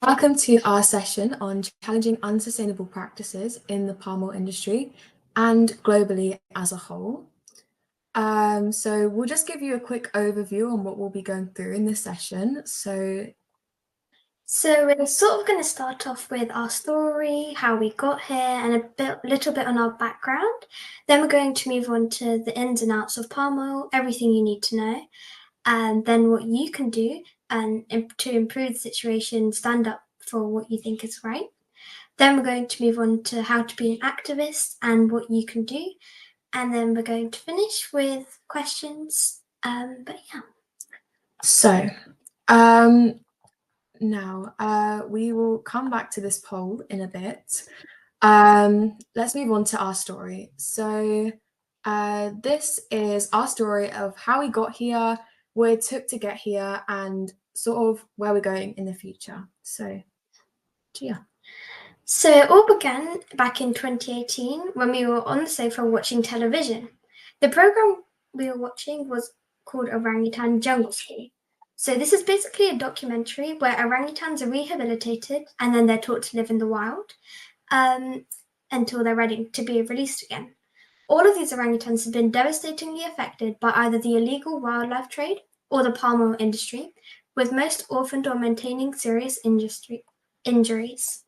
Welcome to our session on challenging unsustainable practices in the palm oil industry and globally as a whole. So we'll just give you a quick overview on what we'll be going through in this session. So we're sort of going to start off with our story, how we got here, and little bit on our background. Then we're going to move on to the ins and outs of palm oil, everything you need to know, and then what you can do to improve the situation, stand up for what you think is right. Then we're going to move on to how to be an activist and what you can do. And then we're going to finish with questions. So now we will come back to this poll in a bit. Let's move on to our story. So this is our story of how we got here, what it took to get here, and sort of where we're going in the future. So, Jia. So it all began back in 2018 when we were on the sofa watching television. The program we were watching was called Orangutan Jungle School. So this is basically a documentary where orangutans are rehabilitated and then they're taught to live in the wild until they're ready to be released again. All of these orangutans have been devastatingly affected by either the illegal wildlife trade or the palm oil industry, with most orphaned or maintaining serious injuries.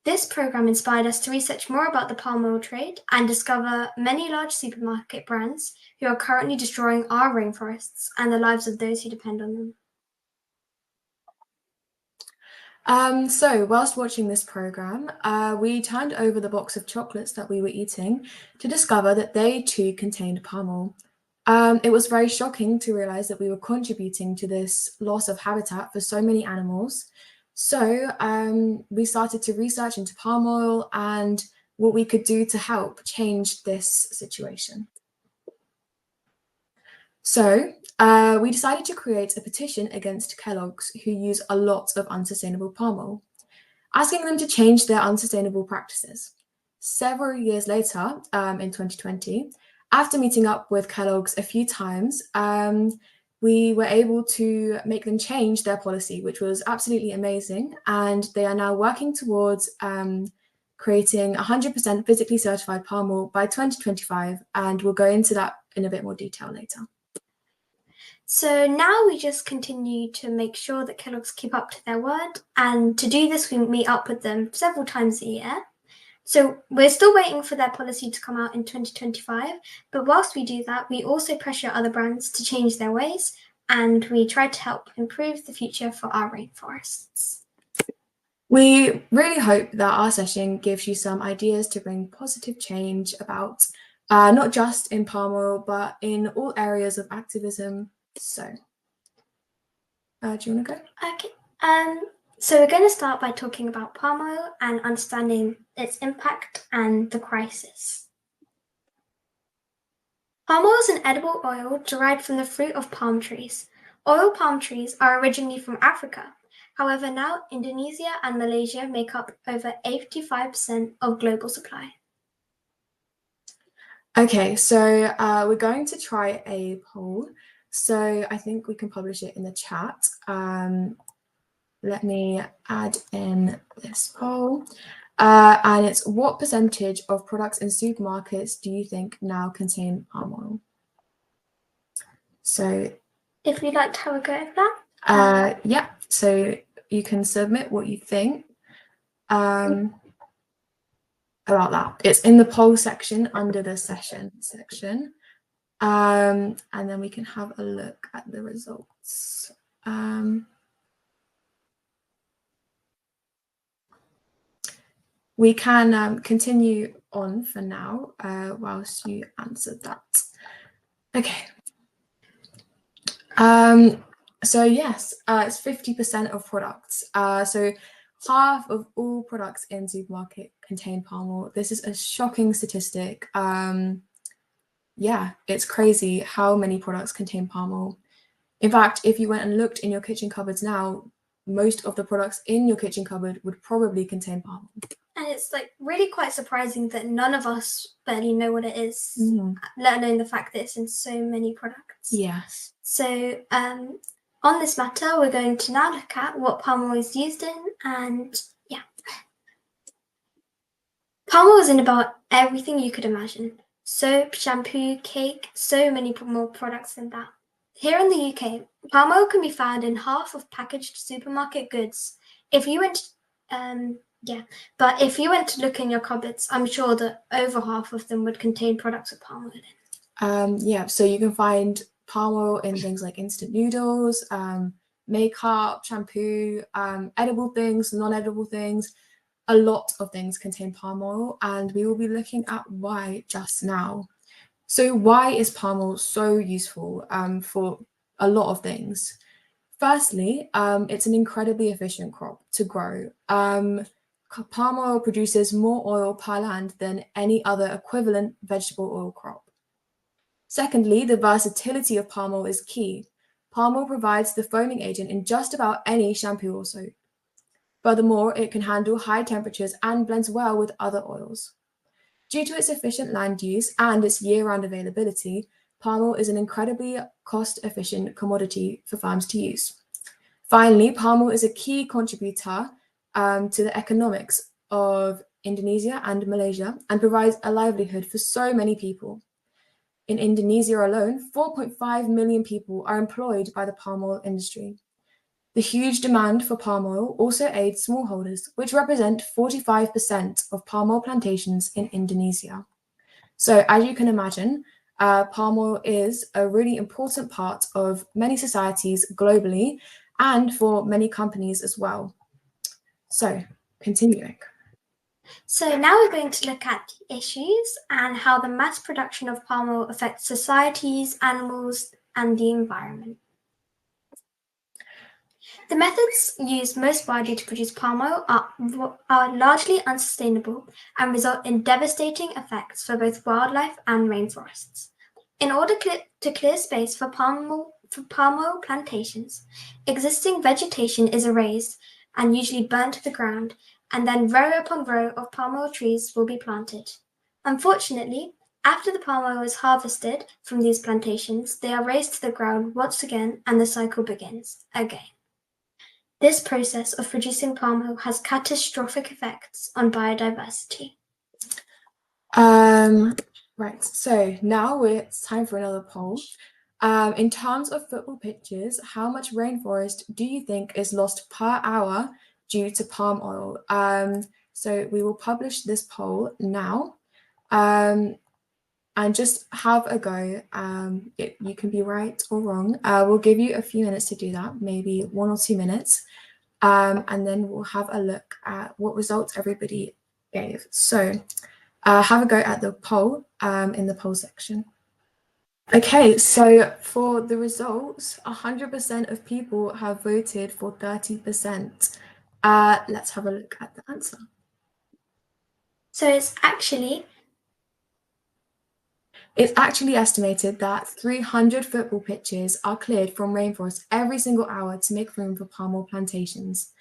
This program inspired us to research more about the palm oil trade and discover many large supermarket brands who are currently destroying our rainforests and the lives of those who depend on them. So whilst watching this program, we turned over the box of chocolates that we were eating to discover that they too contained palm oil. It was very shocking to realize that we were contributing to this loss of habitat for so many animals. So we started to research into palm oil and what we could do to help change this situation. So we decided to create a petition against Kellogg's, who use a lot of unsustainable palm oil, asking them to change their unsustainable practices. Several years later, in 2020, after meeting up with Kellogg's a few times, we were able to make them change their policy, which was absolutely amazing. And they are now working towards creating 100% physically certified palm oil by 2025. And we'll go into that in a bit more detail later. So now we just continue to make sure that Kellogg's keep up to their word. And to do this, we meet up with them several times a year. So we're still waiting for their policy to come out in 2025. But whilst we do that, we also pressure other brands to change their ways. And we try to help improve the future for our rainforests. We really hope that our session gives you some ideas to bring positive change about not just in palm oil, but in all areas of activism. So, do you want to go? Okay. So we're going to start by talking about palm oil and understanding its impact and the crisis. Palm oil is an edible oil derived from the fruit of palm trees. Oil palm trees are originally from Africa. However, now Indonesia and Malaysia make up over 85% of global supply. Okay, so we're going to try a poll. So I think we can publish it in the chat. Let me add in this poll. And it's, what percentage of products in supermarkets do you think now contain palm oil? So if you'd like to have a go at that. Yeah, so you can submit what you think about that. It's in the poll section under the session section. And then we can have a look at the results. We can continue on for now whilst you answered that. Okay. So yes, it's 50% of products. So half of all products in supermarket contain palm oil. This is a shocking statistic. Yeah, it's crazy how many products contain palm oil. In fact, if you went and looked in your kitchen cupboards now, most of the products in your kitchen cupboard would probably contain palm oil. And it's like really quite surprising that none of us barely know what it is, Mm-hmm. let alone the fact that it's in so many products. Yes. So On this matter, we're going to now look at what palm oil is used in, and yeah. Palm oil is in about everything you could imagine. Soap, shampoo, cake, so many more products than that. Here in the UK, palm oil can be found in half of packaged supermarket goods. If you went, but if you went to look in your cupboards, I'm sure that over half of them would contain products with palm oil in. So you can find palm oil in things like instant noodles, makeup, shampoo, edible things, non-edible things. A lot of things contain palm oil, and we will be looking at why just now. So why is palm oil so useful for a lot of things? Firstly, it's an incredibly efficient crop to grow. Palm oil produces more oil per land than any other equivalent vegetable oil crop. Secondly, the versatility of palm oil is key. Palm oil provides the foaming agent in just about any shampoo or soap. Furthermore, it can handle high temperatures and blends well with other oils. Due to its efficient land use and its year-round availability, palm oil is an incredibly cost-efficient commodity for farms to use. Finally, palm oil is a key contributor to the economics of Indonesia and Malaysia and provides a livelihood for so many people. In Indonesia alone, 4.5 million people are employed by the palm oil industry. The huge demand for palm oil also aids smallholders, which represent 45% of palm oil plantations in Indonesia. So as you can imagine, palm oil is a really important part of many societies globally and for many companies as well. So continuing. So now we're going to look at the issues and how the mass production of palm oil affects societies, animals, and the environment. The methods used most widely to produce palm oil are largely unsustainable and result in devastating effects for both wildlife and rainforests. In order to clear space for palm oil plantations, existing vegetation is erased and usually burnt to the ground, and then row upon row of palm oil trees will be planted. Unfortunately, after the palm oil is harvested from these plantations, they are razed to the ground once again, and the cycle begins again. This process of producing palm oil has catastrophic effects on biodiversity. Right, so now it's time for another poll. In terms of football pitches, how much rainforest do you think is lost per hour due to palm oil? So we will publish this poll now. And just have a go. You can be right or wrong. We'll give you a few minutes to do that, maybe 1 or 2 minutes. And then we'll have a look at what results everybody gave. So have a go at the poll in the poll section. Okay, so for the results, 100% of people have voted for 30%. Let's have a look at the answer. So it's actually estimated that 300 football pitches are cleared from rainforests every single hour to make room for palm oil plantations.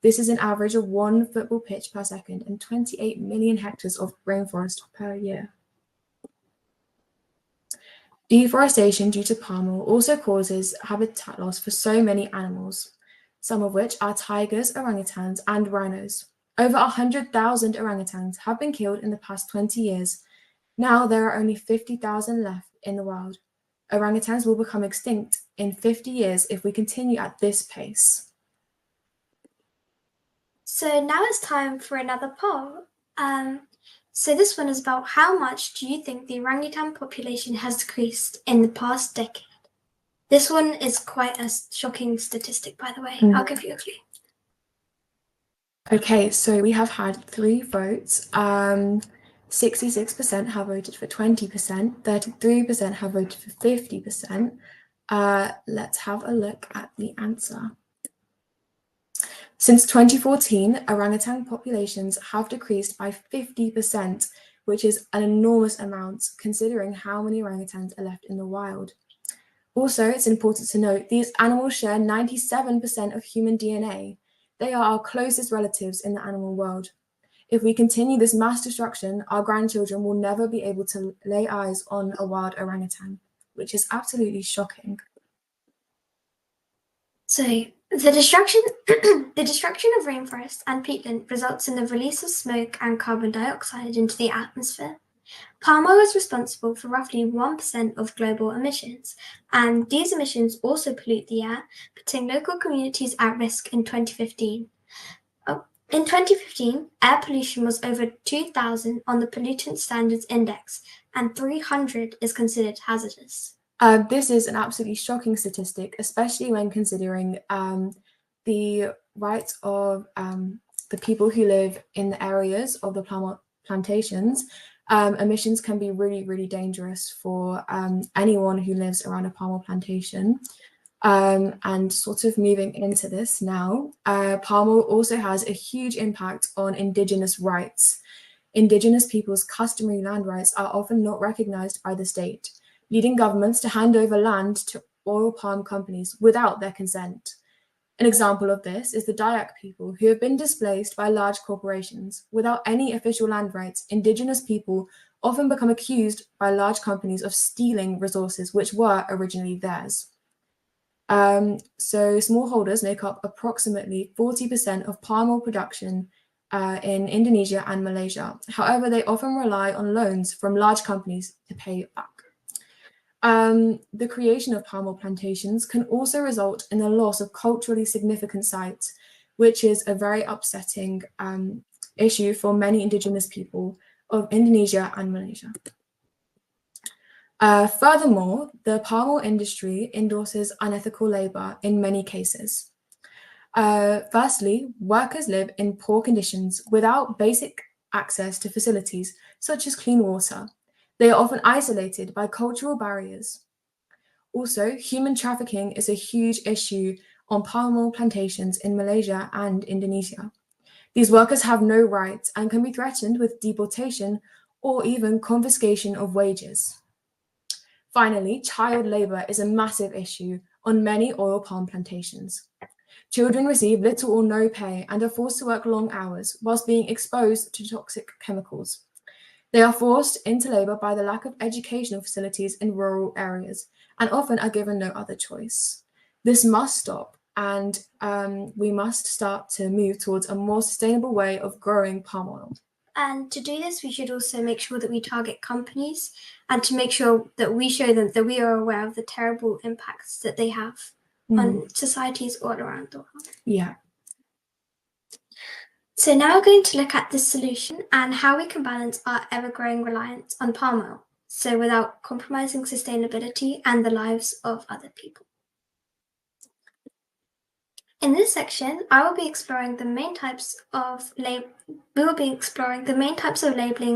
This is an average of 1 football pitch per second and 28 million hectares of rainforest per year. Deforestation due to palm oil also causes habitat loss for so many animals, some of which are tigers, orangutans, and rhinos. Over 100,000 orangutans have been killed in the past 20 years. Now there are only 50,000 left in the wild. Orangutans will become extinct in 50 years if we continue at this pace. So now it's time for another poll. So this one is about how much do you think the orangutan population has decreased in the past decade? This one is quite a shocking statistic, by the way. I'll give you a clue. Okay, so we have had 3 votes. 66% have voted for 20%, 33% have voted for 50%. Let's have a look at the answer. Since 2014, orangutan populations have decreased by 50%, which is an enormous amount considering how many orangutans are left in the wild. Also, it's important to note these animals share 97% of human DNA. They are our closest relatives in the animal world. If we continue this mass destruction, our grandchildren will never be able to lay eyes on a wild orangutan, which is absolutely shocking. So the destruction of rainforests and peatland results in the release of smoke and carbon dioxide into the atmosphere. Palm oil is responsible for roughly 1% of global emissions, and these emissions also pollute the air, putting local communities at risk in 2015. In 2015, air pollution was over 2,000 on the Pollutant Standards Index, and 300 is considered hazardous. This is an absolutely shocking statistic, especially when considering the rights of the people who live in the areas of the palm plantations. Emissions can be really, really dangerous for anyone who lives around a palm oil plantation. And sort of moving into this now, palm oil also has a huge impact on Indigenous rights. Indigenous people's customary land rights are often not recognised by the state, leading governments to hand over land to oil palm companies without their consent. An example of this is the Dayak people, who have been displaced by large corporations. Without any official land rights, Indigenous people often become accused by large companies of stealing resources which were originally theirs. So smallholders make up approximately 40% of palm oil production in Indonesia and Malaysia. However, they often rely on loans from large companies to pay it back. The creation of palm oil plantations can also result in the loss of culturally significant sites, which is a very upsetting issue for many Indigenous people of Indonesia and Malaysia. Furthermore, the palm oil industry endorses unethical labor in many cases. Firstly, workers live in poor conditions without basic access to facilities such as clean water. They are often isolated by cultural barriers. Also, human trafficking is a huge issue on palm oil plantations in Malaysia and Indonesia. These workers have no rights and can be threatened with deportation or even confiscation of wages. Finally, child labour is a massive issue on many oil palm plantations. Children receive little or no pay and are forced to work long hours whilst being exposed to toxic chemicals. They are forced into labour by the lack of educational facilities in rural areas and often are given no other choice. This must stop, and we must start to move towards a more sustainable way of growing palm oil. And to do this, we should also make sure that we target companies and to make sure that we show them that we are aware of the terrible impacts that they have on societies all around the world. Yeah. So now we're going to look at the solution and how we can balance our ever-growing reliance on palm oil, so without compromising sustainability and the lives of other people. In this section, I will be exploring the main types of labeling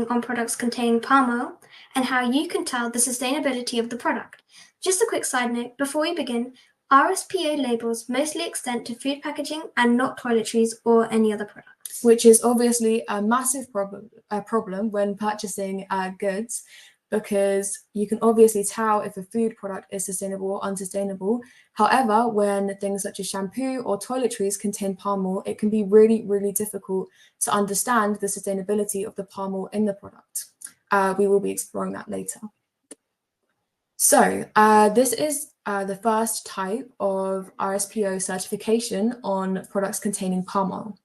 on products containing palm oil and how you can tell the sustainability of the product. Just a quick side note, before we begin, RSPO labels mostly extend to food packaging and not toiletries or any other products. Which is obviously a massive problem when purchasing goods, because you can obviously tell if a food product is sustainable or unsustainable. However, when things such as shampoo or toiletries contain palm oil, it can be really, really difficult to understand the sustainability of the palm oil in the product. We will be exploring that later. So this is the first type of RSPO certification on products containing palm oil.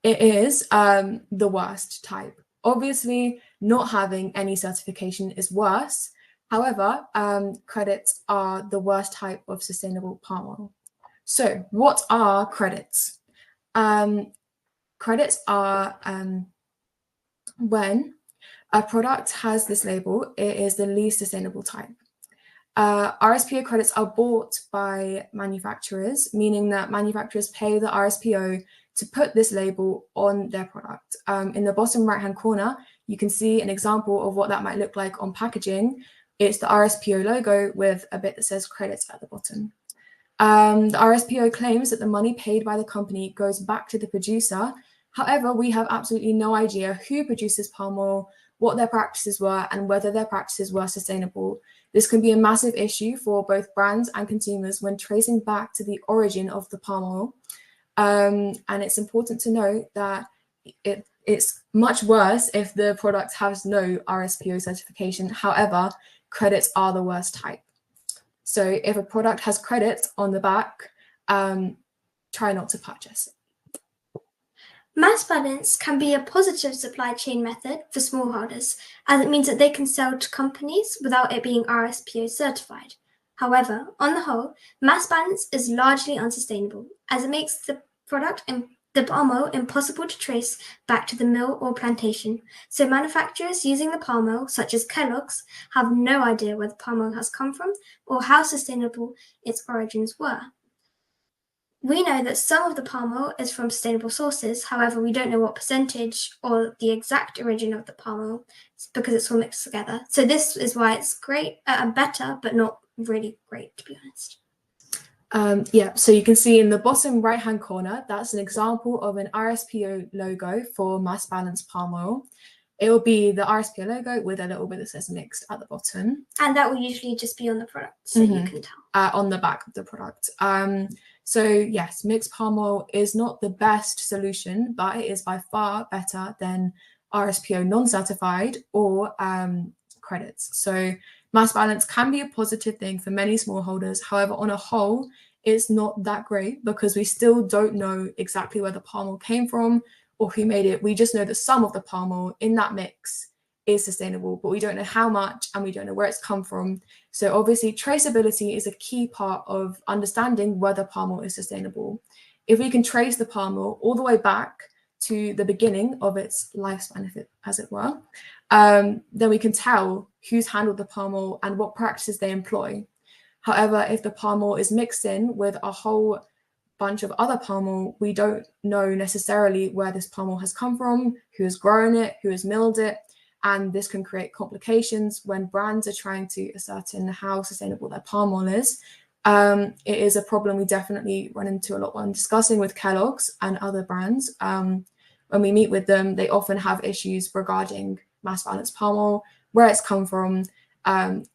It is the worst type. Obviously, not having any certification is worse. However, credits are the worst type of sustainable palm oil. So what are credits? Credits are when a product has this label, it is the least sustainable type. RSPO credits are bought by manufacturers, meaning that manufacturers pay the RSPO to put this label on their product. In the bottom right-hand corner, you can see an example of what that might look like on packaging. It's the RSPO logo with a bit that says credits at the bottom. The RSPO claims that the money paid by the company goes back to the producer. However, we have absolutely no idea who produces palm oil, what their practices were, and whether their practices were sustainable. This can be a massive issue for both brands and consumers when tracing back to the origin of the palm oil. And it's important to note that it's much worse if the product has no RSPO certification. However, credits are the worst type. So if a product has credits on the back, try not to purchase. Mass balance can be a positive supply chain method for smallholders, as it means that they can sell to companies without it being RSPO certified. However, on the whole, mass balance is largely unsustainable, as it makes the product and the palm oil impossible to trace back to the mill or plantation. So manufacturers using the palm oil, such as Kellogg's, have no idea where the palm oil has come from or how sustainable its origins were. We know that some of the palm oil is from sustainable sources, however, we don't know what percentage or the exact origin of the palm oil because it's all mixed together. So this is why it's great and better, but not really great, to be honest. Yeah, so you can see in the bottom right-hand corner, that's an example of an RSPO logo for mass balance palm oil. It will be the RSPO logo with a little bit that says mixed at the bottom. And that will usually just be on the product, so you can tell. On the back of the product. So yes, mixed palm oil is not the best solution, but it is by far better than RSPO non-certified or credits. So mass balance can be a positive thing for many smallholders. However, on a whole, it's not that great because we still don't know exactly where the palm oil came from or who made it. We just know that some of the palm oil in that mix is sustainable, but we don't know how much and we don't know where it's come from. So obviously traceability is a key part of understanding whether palm oil is sustainable. If we can trace the palm oil all the way back to the beginning of its lifespan, as it were, then we can tell who's handled the palm oil and what practices they employ. However, if the palm oil is mixed in with a whole bunch of other palm oil, we don't know necessarily where this palm oil has come from, who has grown it, who has milled it, and this can create complications when brands are trying to ascertain how sustainable their palm oil is. It is a problem we definitely run into a lot when discussing with Kellogg's and other brands. When we meet with them, they often have issues regarding mass balance palm oil, where it's come from.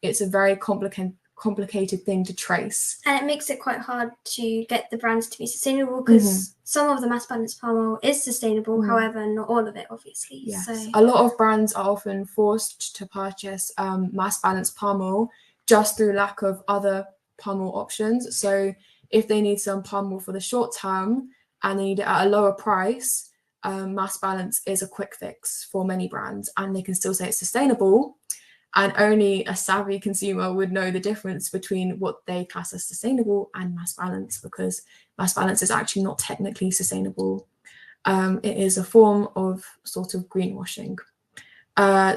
It's a very complicated thing to trace. And it makes it quite hard to get the brands to be sustainable because some of the mass balance palm oil is sustainable, however, not all of it, obviously. Yes. So a lot of brands are often forced to purchase mass balance palm oil just through lack of other palm oil options. So if they need some palm oil for the short term and they need it at a lower price, mass balance is a quick fix for many brands, and they can still say it's sustainable. And only a savvy consumer would know the difference between what they class as sustainable and mass balance, because mass balance is actually not technically sustainable. It is a form of sort of greenwashing.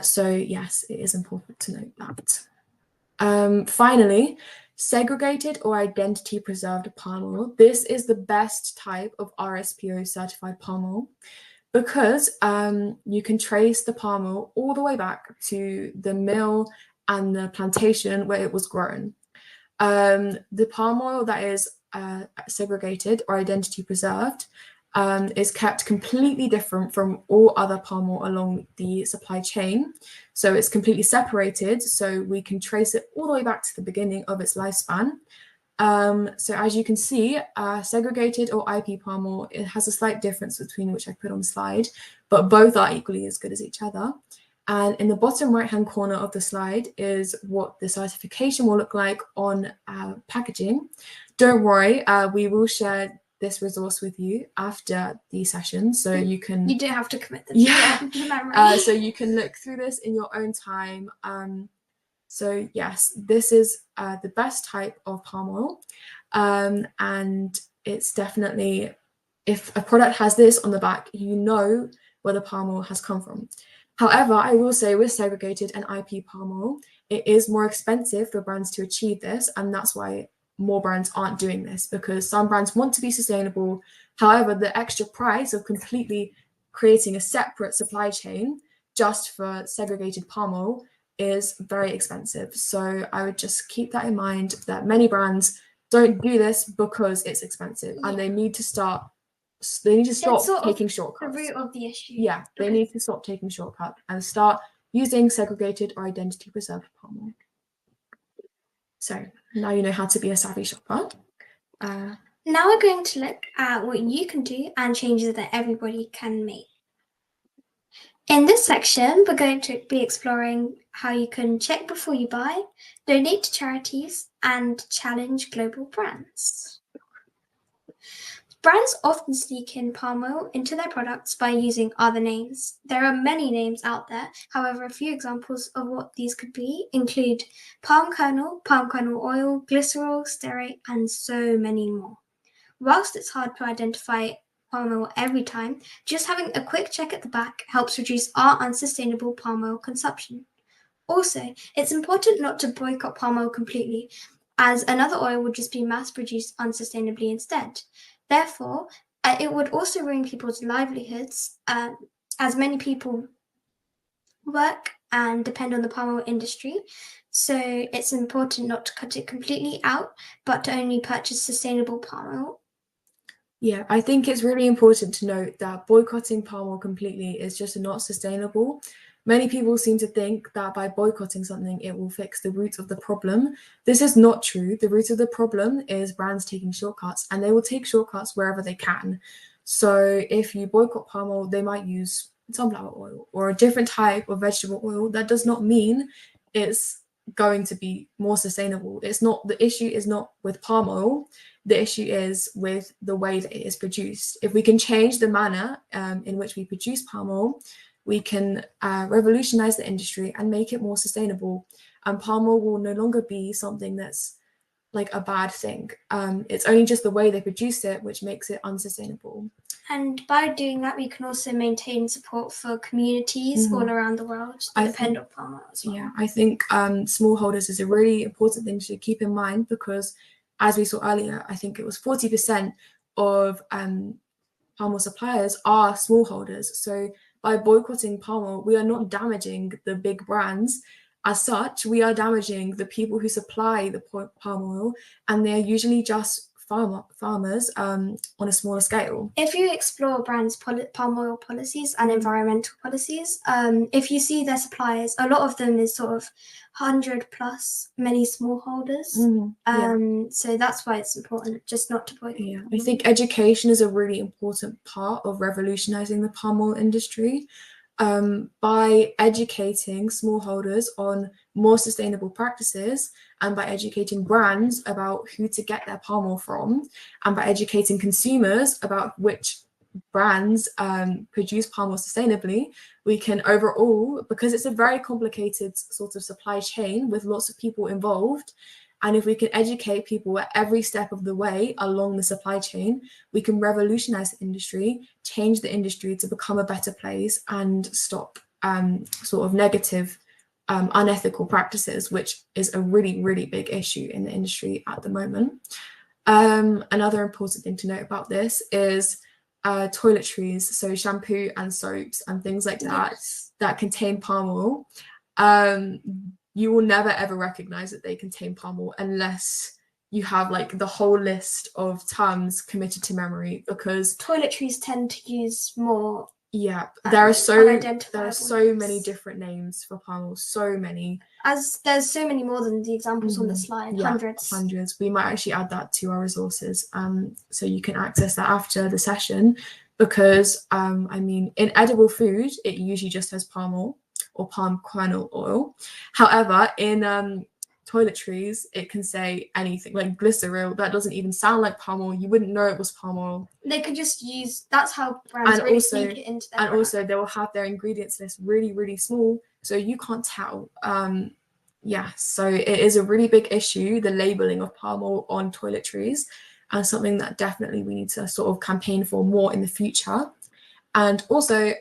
So yes, it is important to note that. Finally, segregated or identity preserved palm oil. This is the best type of RSPO certified palm oil, because you can trace the palm oil all the way back to the mill and the plantation where it was grown. The palm oil that is segregated or identity preserved is kept completely different from all other palm oil along the supply chain. So it's completely separated, so we can trace it all the way back to the beginning of its lifespan. So as you can see, segregated or IP palm oil, it has a slight difference between which I put on the slide, but both are equally as good as each other. And in the bottom right-hand corner of the slide is what the certification will look like on packaging. Don't worry, we will share this resource with you after the session, so you can... You do have to commit them to memory. So you can look through this in your own time. So yes, this is the best type of palm oil, and it's definitely, if a product has this on the back, you know where the palm oil has come from. However, I will say with segregated and IP palm oil, it is more expensive for brands to achieve this, and that's why more brands aren't doing this, because some brands want to be sustainable. However, the extra price of completely creating a separate supply chain just for segregated palm oil is very expensive. So I would just keep that in mind, that many brands don't do this because it's expensive, and they need to stop taking shortcuts. The root of the issue. Yeah, they need to stop taking shortcuts and start using segregated or identity preserved palm oil. So now you know how to be a savvy shopper. Now we're going to look at what you can do and changes that everybody can make. In this section, we're going to be exploring how you can check before you buy, donate to charities, and challenge global brands. Brands often sneak in palm oil into their products by using other names. There are many names out there. However, a few examples of what these could be include palm kernel oil, glycerol, stearate, and so many more. Whilst it's hard to identify palm oil every time, just having a quick check at the back helps reduce our unsustainable palm oil consumption. Also, it's important not to boycott palm oil completely, as another oil would just be mass-produced unsustainably instead. Therefore, it would also ruin people's livelihoods, as many people work and depend on the palm oil industry. So it's important not to cut it completely out, but to only purchase sustainable palm oil. Yeah, I think it's really important to note that boycotting palm oil completely is just not sustainable. Many people seem to think that by boycotting something, it will fix the root of the problem. This is not true. The root of the problem is brands taking shortcuts, and they will take shortcuts wherever they can. So if you boycott palm oil, they might use sunflower oil or a different type of vegetable oil. That does not mean it's going to be more sustainable. The issue is not with palm oil. The issue is with the way that it is produced. If we can change the manner in which we produce palm oil, we can revolutionize the industry and make it more sustainable. And palm oil will no longer be something that's like a bad thing. It's only just the way they produce it which makes it unsustainable. And by doing that, we can also maintain support for communities all around the world that depend on palm oil as well. Yeah, I think smallholders is a really important thing to keep in mind, because as we saw earlier, I think it was 40% of palm oil suppliers are smallholders. So by boycotting palm oil, we are not damaging the big brands. As such, we are damaging the people who supply the palm oil, and they're usually just farmers on a smaller scale. If you explore brands' palm oil policies and environmental policies, if you see their suppliers, a lot of them is sort of 100 plus many smallholders. So that's why it's important just not to boycott. Yeah, I think education is a really important part of revolutionizing the palm oil industry. By educating smallholders on more sustainable practices, and by educating brands about who to get their palm oil from, and by educating consumers about which brands produce palm oil sustainably, we can overall, because it's a very complicated sort of supply chain with lots of people involved, and if we can educate people at every step of the way along the supply chain, we can revolutionize the industry, change the industry to become a better place, and stop sort of negative, unethical practices, which is a really, really big issue in the industry at the moment. Another important thing to note about this is toiletries, so shampoo and soaps and things like that, that contain palm oil. You will never ever recognize that they contain palm oil unless you have like the whole list of terms committed to memory, because toiletries tend to use more. Yeah, there are so many different names for palm oil, so many. As there's so many more than the examples on the slide, hundreds. We might actually add that to our resources, so you can access that after the session, because I mean, in edible food, it usually just has palm oil or palm kernel oil. However, in toiletries, it can say anything, like glycerol. That doesn't even sound like palm oil. You wouldn't know it was palm oil. They could just use, that's how brands really sneak it into their product. Also they will have their ingredients list really, really small, so you can't tell. Yeah, so it is a really big issue, the labeling of palm oil on toiletries, and something that definitely we need to sort of campaign for more in the future. And also,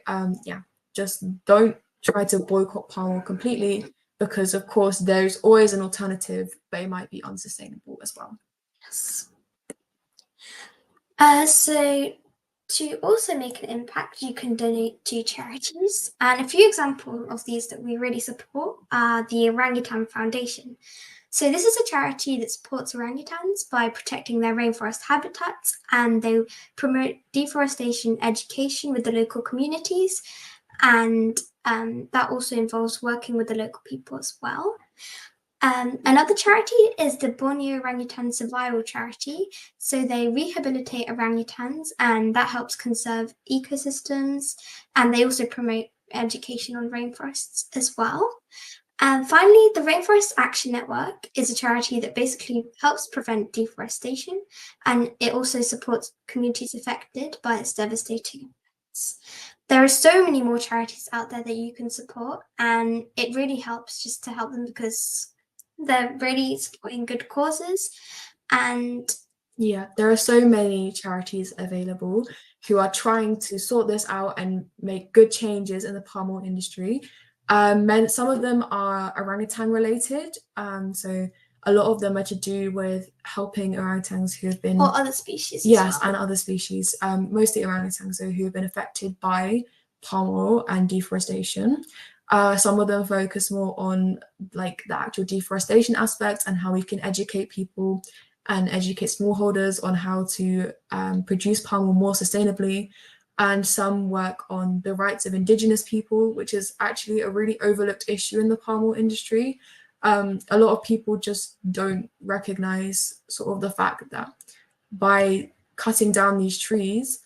yeah, just don't try to boycott palm oil completely, because of course there's always an alternative, but it might be unsustainable as well. Yes. So to also make an impact, you can donate to charities. And a few examples of these that we really support are the Orangutan Foundation. So this is a charity that supports orangutans by protecting their rainforest habitats, and they promote deforestation education with the local communities, and that also involves working with the local people as well. Another charity is the Borneo Orangutan Survival Charity. So they rehabilitate orangutans, and that helps conserve ecosystems, and they also promote education on rainforests as well. And finally, the Rainforest Action Network is a charity that basically helps prevent deforestation, and it also supports communities affected by its devastating effects. There are so many more charities out there that you can support, and it really helps just to help them because they're really supporting good causes. And yeah, there are so many charities available who are trying to sort this out and make good changes in the palm oil industry. Some of them are orangutan related, so a lot of them are to do with helping orangutans who have been, or other species. yes, as well. and other species, mostly orangutans, so who have been affected by palm oil and deforestation. Some of them focus more on like the actual deforestation aspects and how we can educate people and educate smallholders on how to produce palm oil more sustainably. And some work on the rights of Indigenous people, which is actually a really overlooked issue in the palm oil industry. A lot of people just don't recognize sort of the fact that by cutting down these trees,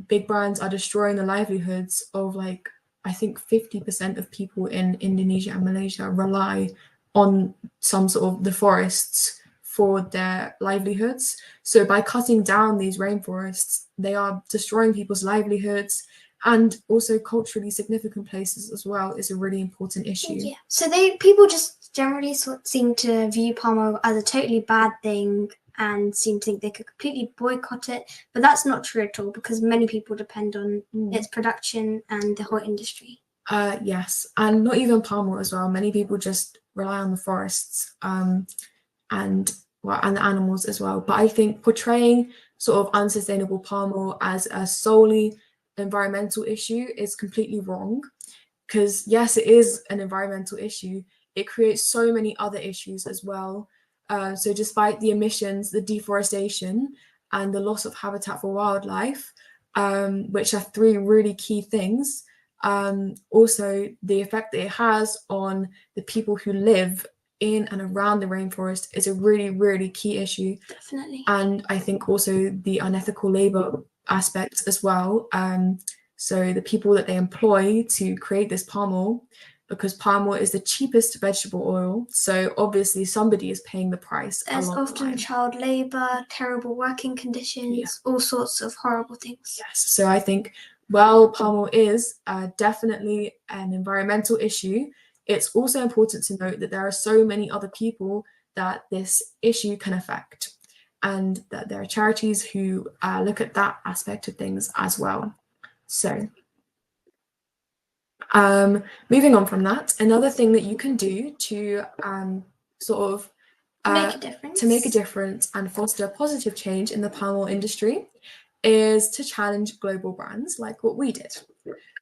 big brands are destroying the livelihoods of, like, I think 50% of people in Indonesia and Malaysia rely on some sort of the forests for their livelihoods. So by cutting down these rainforests, they are destroying people's livelihoods, and also culturally significant places as well is a really important issue. Yeah. So people just generally seem to view palm oil as a totally bad thing and seem to think they could completely boycott it, but that's not true at all because many people depend on its production and the whole industry. Yes, and not even palm oil as well. Many people just rely on the forests and the animals as well. But I think portraying sort of unsustainable palm oil as a solely environmental issue is completely wrong. Because yes, it is an environmental issue. It creates so many other issues as well. So despite the emissions, the deforestation, and the loss of habitat for wildlife, which are three really key things, also the effect that it has on the people who live in and around the rainforest is a really, really key issue. Definitely. And I think also the unethical labor aspects as well. So the people that they employ to create this palm oil, because palm oil is the cheapest vegetable oil, so obviously somebody is paying the price. There's often child labor, terrible working conditions, all sorts of horrible things. Yes, so I think, while palm oil is definitely an environmental issue, it's also important to note that there are so many other people that this issue can affect, and that there are charities who look at that aspect of things as well. So moving on from that, another thing that you can do to sort of make a difference and foster positive change in the palm oil industry is to challenge global brands like what we did.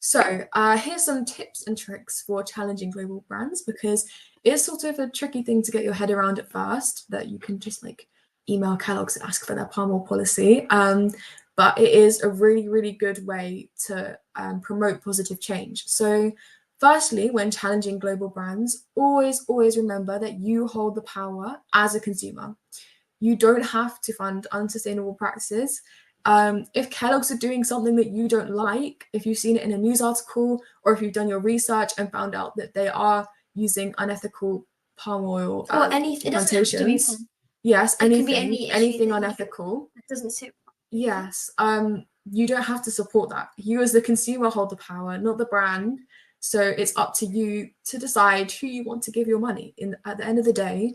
So here's some tips and tricks for challenging global brands, because it's sort of a tricky thing to get your head around at first, that you can just like email Kellogg's and ask for their palm oil policy. But it is a really, really good way to promote positive change. So firstly, when challenging global brands, always remember that you hold the power as a consumer. You don't have to fund unsustainable practices. If Kellogg's are doing something that you don't like, if you've seen it in a news article, or if you've done your research and found out that they are using unethical palm oil or anything, plantations, yes, anything unethical, that doesn't suit. Yes, you don't have to support that. You as the consumer hold the power, not the brand. So it's up to you to decide who you want to give your money. At the end of the day,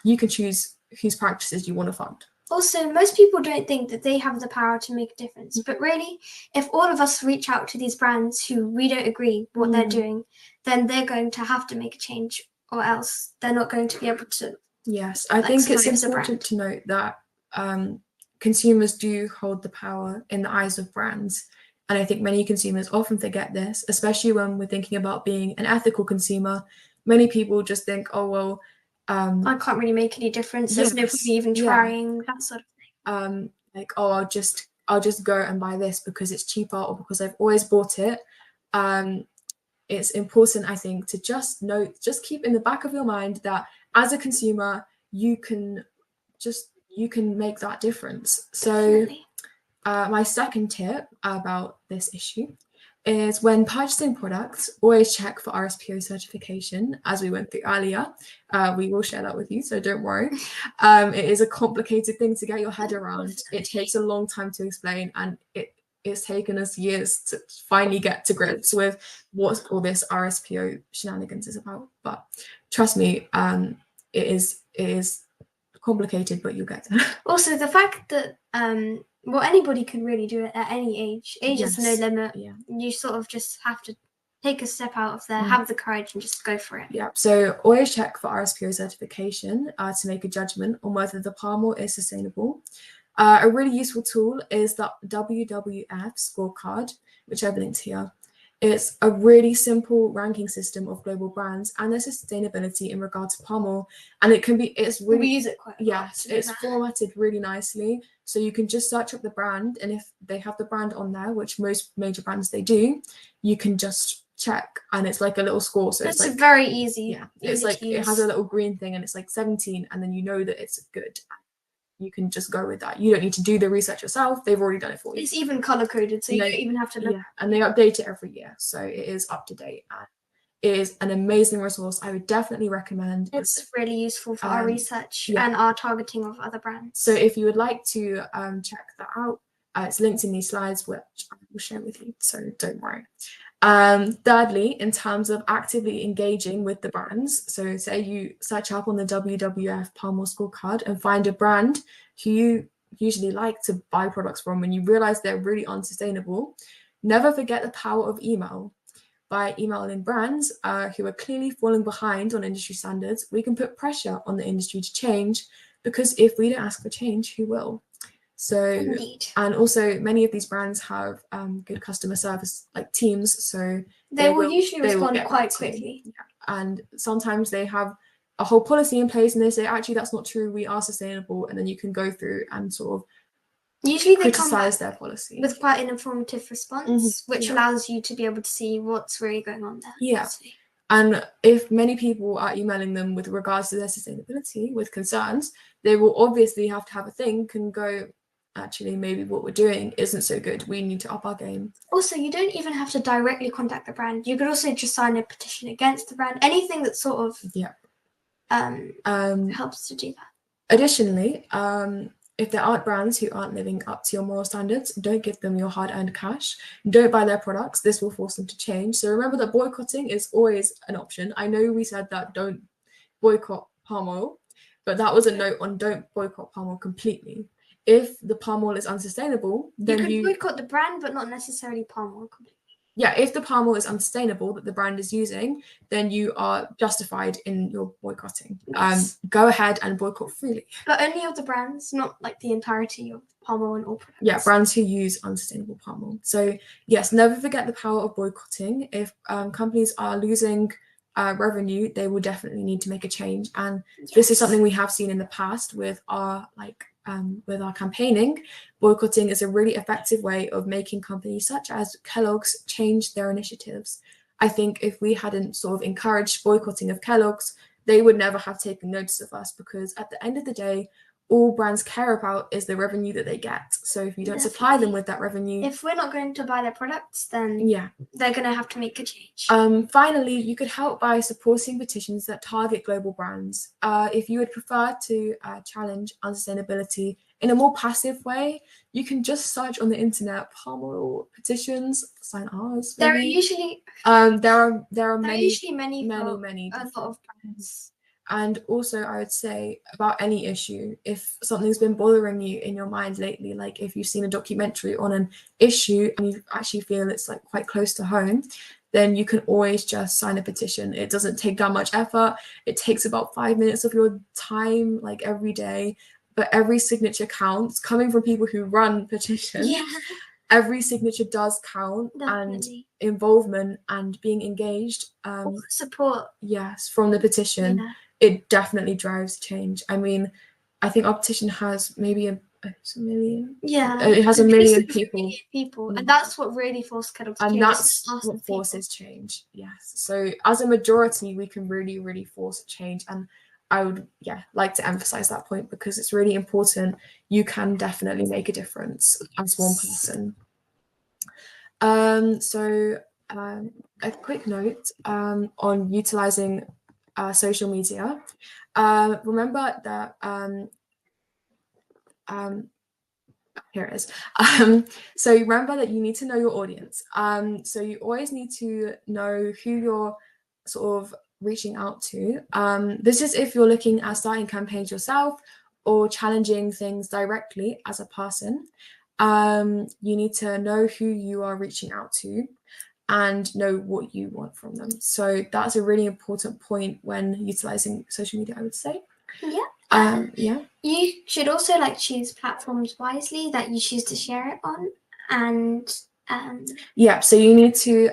you can choose whose practices you want to fund. Also, most people don't think that they have the power to make a difference. But really, if all of us reach out to these brands who we don't agree what they're doing, then they're going to have to make a change, or else they're not going to be able to. Yes, I think it's important to note that consumers do hold the power in the eyes of brands. And I think many consumers often forget this, especially when we're thinking about being an ethical consumer. Many people just think, oh, well, I can't really make any difference. There's no point even trying, that sort of thing. Like, oh, I'll just go and buy this because it's cheaper, or because I've always bought it. It's important, I think, to just keep in the back of your mind that as a consumer, you can make that difference. So my second tip about this issue is when purchasing products, always check for RSPO certification, as we went through earlier. We will share that with you, so don't worry. It is a complicated thing to get your head around. It takes a long time to explain, and it's taken us years to finally get to grips with what all this RSPO shenanigans is about. But trust me, it is complicated, but you'll get there. Also, the fact that well, anybody can really do it at any age. Age is no limit. Yeah. You sort of just have to take a step out of there, have the courage, and just go for it. Yeah. So always check for RSPO certification to make a judgment on whether the palm oil is sustainable. A really useful tool is the WWF scorecard, which I've linked here. It's a really simple ranking system of global brands and their sustainability in regard to palm oil, and it's really, we use it quite a lot. Yes, it's formatted really nicely, so you can just search up the brand, and if they have the brand on there, which most major brands they do, you can just check, and it's like a little score. So it's like very easy. Yeah, it's like it has a little green thing, and it's like 17, and then you know that it's good. You can just go with that. You don't need to do the research yourself. They've already done it for you. It's even color coded, so you don't even have to look. Yeah, and they update it every year, so it is up to date. And it is an amazing resource. I would definitely recommend. It's really useful for our research and our targeting of other brands. So if you would like to check that out, it's linked in these slides, which I will share with you. So don't worry. Thirdly, in terms of actively engaging with the brands, so say you search up on the WWF Palm Oil Scorecard and find a brand who you usually like to buy products from and you realize they're really unsustainable, never forget the power of email. By emailing brands who are clearly falling behind on industry standards, we can put pressure on the industry to change, because if we don't ask for change, who will? So, Indeed. And also many of these brands have good customer service like teams, so they will usually respond quite quickly. Yeah. And sometimes they have a whole policy in place and they say, actually, that's not true, we are sustainable, and then you can go through and sort of usually they criticize their policy with quite an informative response, which allows you to be able to see what's really going on there. Yeah. Obviously. And if many people are emailing them with regards to their sustainability with concerns, they will obviously have to have a think and go, actually, maybe what we're doing isn't so good. We need to up our game. Also, you don't even have to directly contact the brand. You could also just sign a petition against the brand. Anything that sort of helps to do that. Additionally, if there aren't brands who aren't living up to your moral standards, don't give them your hard-earned cash. Don't buy their products. This will force them to change. So remember that boycotting is always an option. I know we said that don't boycott palm oil, but that was a note on don't boycott palm oil completely. If the palm oil is unsustainable, then you could boycott the brand, but not necessarily palm oil completely. Yeah, if the palm oil is unsustainable that the brand is using, then you are justified in your boycotting. Yes. Go ahead and boycott freely. But only of the brands, not like the entirety of palm oil and all products. Yeah, brands who use unsustainable palm oil. So yes, never forget the power of boycotting. If companies are losing revenue, they will definitely need to make a change. And this is something we have seen in the past with our campaigning. Boycotting is a really effective way of making companies such as Kellogg's change their initiatives. I think if we hadn't sort of encouraged boycotting of Kellogg's, they would never have taken notice of us, because at the end of the day, all brands care about is the revenue that they get. So if you don't supply them with that revenue, if we're not going to buy their products, then they're going to have to make a change. Finally, you could help by supporting petitions that target global brands. If you would prefer to challenge unsustainability in a more passive way, you can just search on the internet palm oil petitions, sign ours. There are usually there are many a lot of brands. And also, I would say about any issue, if something's been bothering you in your mind lately, like if you've seen a documentary on an issue and you actually feel it's like quite close to home, then you can always just sign a petition. It doesn't take that much effort. It takes about 5 minutes of your time, like every day, but every signature counts. Coming from people who run petitions, every signature does count. Definitely. And involvement and being engaged, support, from the petition. It definitely drives change. I mean, I think our petition has maybe a million. Yeah, it has a million people. And that's what really forced Kellogg's to change. And that's what forces change. Yes. So as a majority, we can really, really force change. And I would, like to emphasize that point, because it's really important. You can definitely make a difference as one person. So a quick note on utilizing social media. Remember that here it is. So remember that you need to know your audience. So you always need to know who you're sort of reaching out to. This is if you're looking at starting campaigns yourself or challenging things directly as a person. You need to know who you are reaching out to and know what you want from them. So that's a really important point when utilizing social media, I would say. Yeah. You should also like choose platforms wisely that you choose to share it on, and yeah, so you need to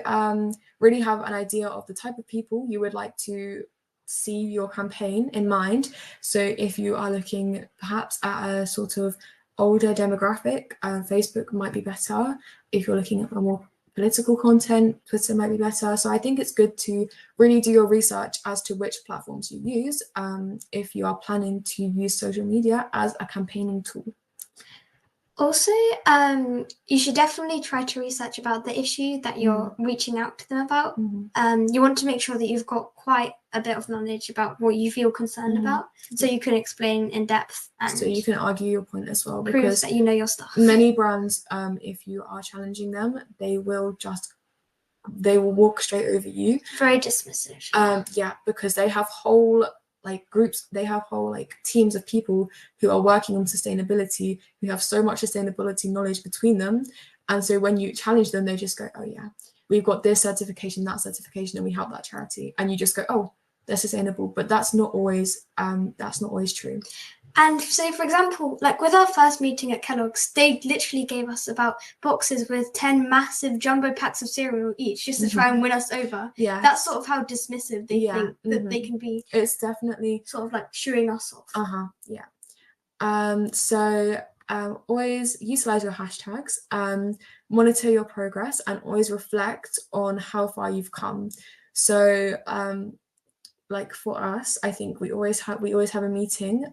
really have an idea of the type of people you would like to see your campaign in mind. So if you are looking perhaps at a sort of older demographic, Facebook might be better. If you're looking at a more political content, Twitter might be better. So I think it's good to really do your research as to which platforms you use if you are planning to use social media as a campaigning tool. Also, you should definitely try to research about the issue that you're reaching out to them about. You want to make sure that you've got quite a bit of knowledge about what you feel concerned about, so you can explain in depth and so you can argue your point as well, prove because that you know your stuff. Many brands, if you are challenging them, they will walk straight over you. Very dismissive. Yeah, because they have whole groups, they have whole teams of people who are working on sustainability, who have so much sustainability knowledge between them, and so when you challenge them, they just go, oh yeah, we've got this certification, that certification, and we help that charity, and you just go, oh, they're sustainable, but that's not always true. And so, for example, like with our first meeting at Kellogg's, they literally gave us about boxes with 10 massive jumbo packs of cereal each just to try and win us over. Yeah. That's sort of how dismissive they think that they can be. It's definitely sort of like shooing us off. Yeah. So always utilize your hashtags, monitor your progress, and always reflect on how far you've come. So like for us, I think we always have a meeting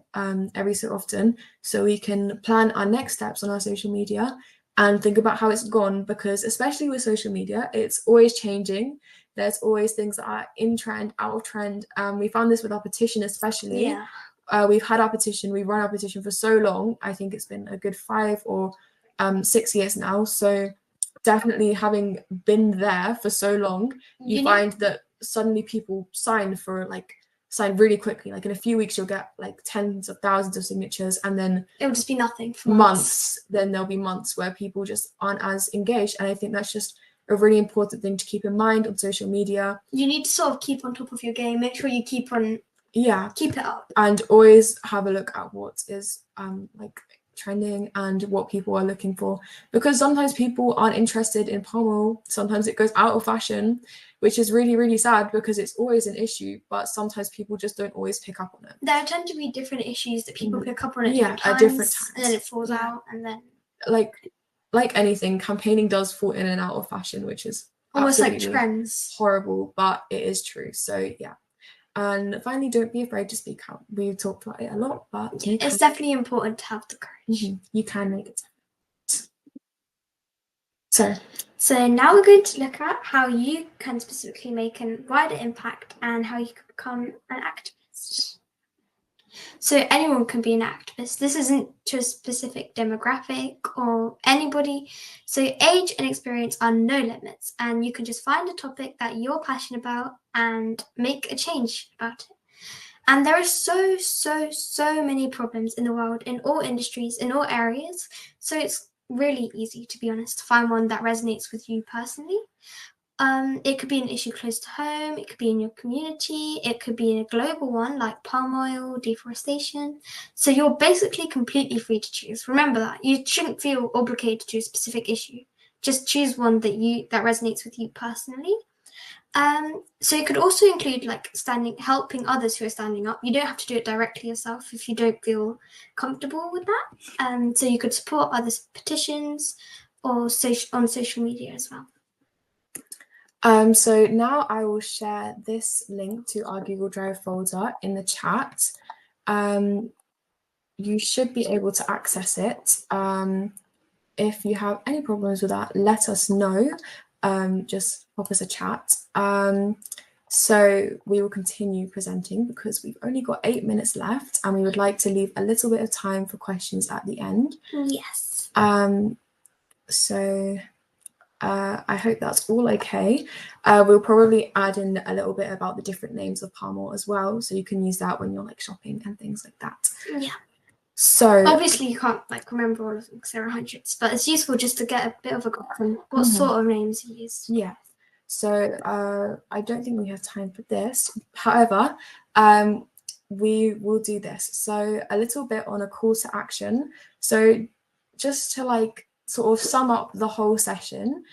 every so often, so we can plan our next steps on our social media and think about how it's gone, because especially with social media, it's always changing. There's always things that are in trend, out of trend. We found this with our petition especially. We've run our petition for so long. I think it's been a good 5 or 6 years now. So definitely, having been there for so long, you find that suddenly people sign really quickly. Like in a few weeks, you'll get like tens of thousands of signatures, and then it'll just be nothing for months. Then there'll be months where people just aren't as engaged, and I think that's just a really important thing to keep in mind on social media. You need to sort of keep on top of your game. Make sure you keep it up, and always have a look at what is trending and what people are looking for, because sometimes people aren't interested in palm oil. Sometimes it goes out of fashion, which is really, really sad, because it's always an issue, but sometimes people just don't always pick up on it. There tend to be different issues that people pick up on at different times, and then it falls out, and then like anything, campaigning does fall in and out of fashion, which is almost like trends. Horrible, but it is true. So yeah. And finally, don't be afraid to speak out. We've talked about it a lot, but it's definitely important to have the courage. You can make it. So now we're going to look at how you can specifically make a wider impact and how you can become an activist. So anyone can be an activist. This isn't to a specific demographic or anybody. So age and experience are no limits, and you can just find a topic that you're passionate about and make a change about it. And there are so many problems in the world, in all industries, in all areas. So it's really easy, to be honest, to find one that resonates with you personally. It could be an issue close to home, it could be in your community, it could be a global one like palm oil, deforestation. So you're basically completely free to choose. Remember that. You shouldn't feel obligated to a specific issue. Just choose one that resonates with you personally. So it could also include helping others who are standing up. You don't have to do it directly yourself if you don't feel comfortable with that. So you could support others' petitions or on social media as well. So now I will share this link to our Google Drive folder in the chat. You should be able to access it. if you have any problems with that, let us know. Just pop us a chat. So we will continue presenting because we've only got 8 minutes left, and we would like to leave a little bit of time for questions at the end. Yes. So I hope that's all okay. We'll probably add in a little bit about the different names of palm oil as well, so you can use that when you're like shopping and things like that. Yeah. So obviously you can't like remember all of them because there are hundreds, but it's useful just to get a bit of a grasp on what sort of names you use. Yeah. So I don't think we have time for this. However, we will do this. So a little bit on a call to action. So just to like sort of sum up the whole session,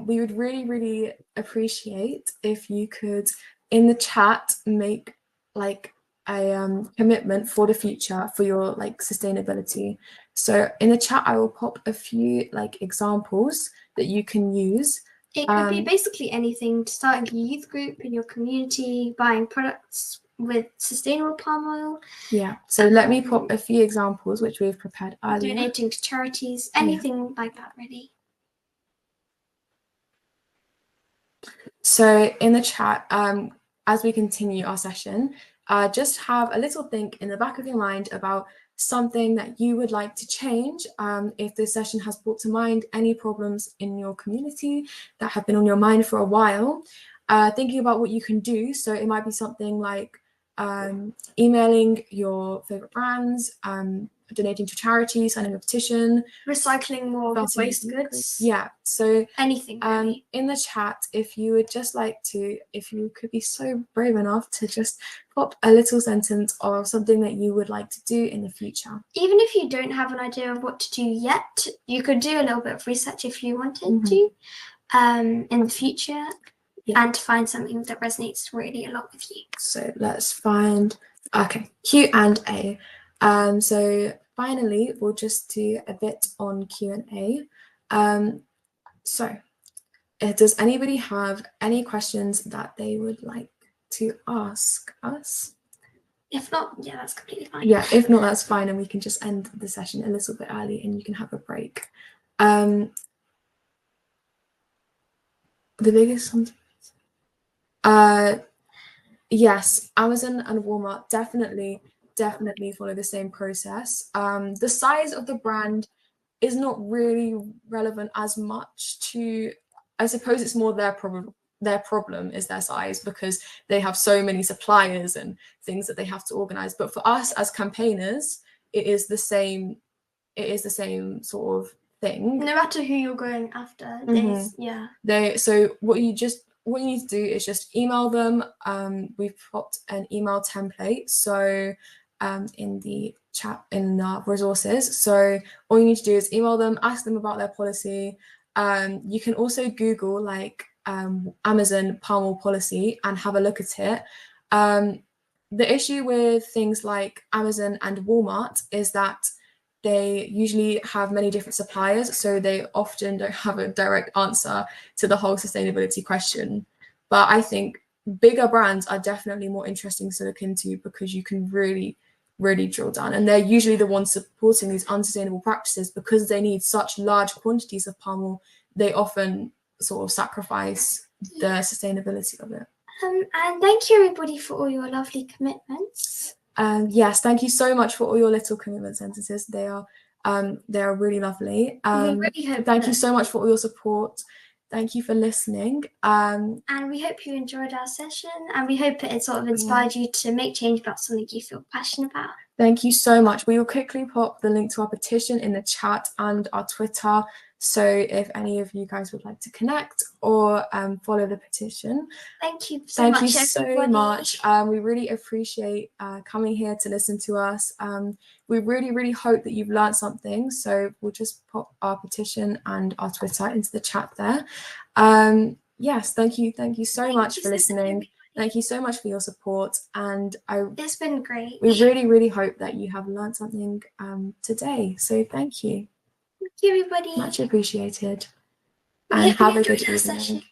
we would really appreciate if you could in the chat make like a commitment for the future for your like sustainability. So in the chat, I will pop a few like examples that you can use. It could be basically anything, starting a youth group in your community, buying products with sustainable palm oil. Yeah, so let me pop a few examples which we've prepared earlier. Donating to charities, anything like that really. So in the chat, as we continue our session, just have a little think in the back of your mind about something that you would like to change. If this session has brought to mind any problems in your community that have been on your mind for a while, thinking about what you can do. So it might be something like emailing your favorite brands, donating to charities, signing a petition, recycling more waste goods. Yeah, so anything really. In the chat, if you would just like to, if you could be so brave enough to just pop a little sentence of something that you would like to do in the future. Even if you don't have an idea of what to do yet, you could do a little bit of research if you wanted to in the future. Yeah. And find something that resonates really a lot with you. So let's find, okay, Q&A. So finally, we'll just do a bit on Q&A. So does anybody have any questions that they would like to ask us? If not, yeah, that's completely fine. Yeah, if not, that's fine, and we can just end the session a little bit early and you can have a break. The biggest ones. Yes, Amazon and Walmart definitely follow the same process. The size of the brand is not really relevant as much to, I suppose it's more their problem is their size, because they have so many suppliers and things that they have to organize. But for us as campaigners, it is the same sort of thing. No matter who you're going after, so what you need to do is just email them. We've popped an email template, so in the chat in the resources. So all you need to do is email them, ask them about their policy. You can also Google like Amazon palm oil policy and have a look at it. The issue with things like Amazon and Walmart is that they usually have many different suppliers, so they often don't have a direct answer to the whole sustainability question. But I think bigger brands are definitely more interesting to look into, because you can really drill down, and they're usually the ones supporting these unsustainable practices because they need such large quantities of palm oil. They often sort of sacrifice the sustainability of it. And thank you everybody for all your lovely commitments. Yes, thank you so much for all your little commitment sentences. They are really lovely. Thank you so much for all your support. Thank you for listening. And we hope you enjoyed our session, and we hope it sort of inspired you to make change about something you feel passionate about. Thank you so much. We will quickly pop the link to our petition in the chat and our Twitter. So if any of you guys would like to connect or follow the petition. Thank you so much. We really appreciate coming here to listen to us. We really hope that you've learned something. So we'll just pop our petition and our Twitter into the chat there. Yes, thank you so much for listening. Thank you so much for your support, and it's been great. We really hope that you have learned something today. So thank you. Thank you, everybody. Much appreciated. And have a good evening.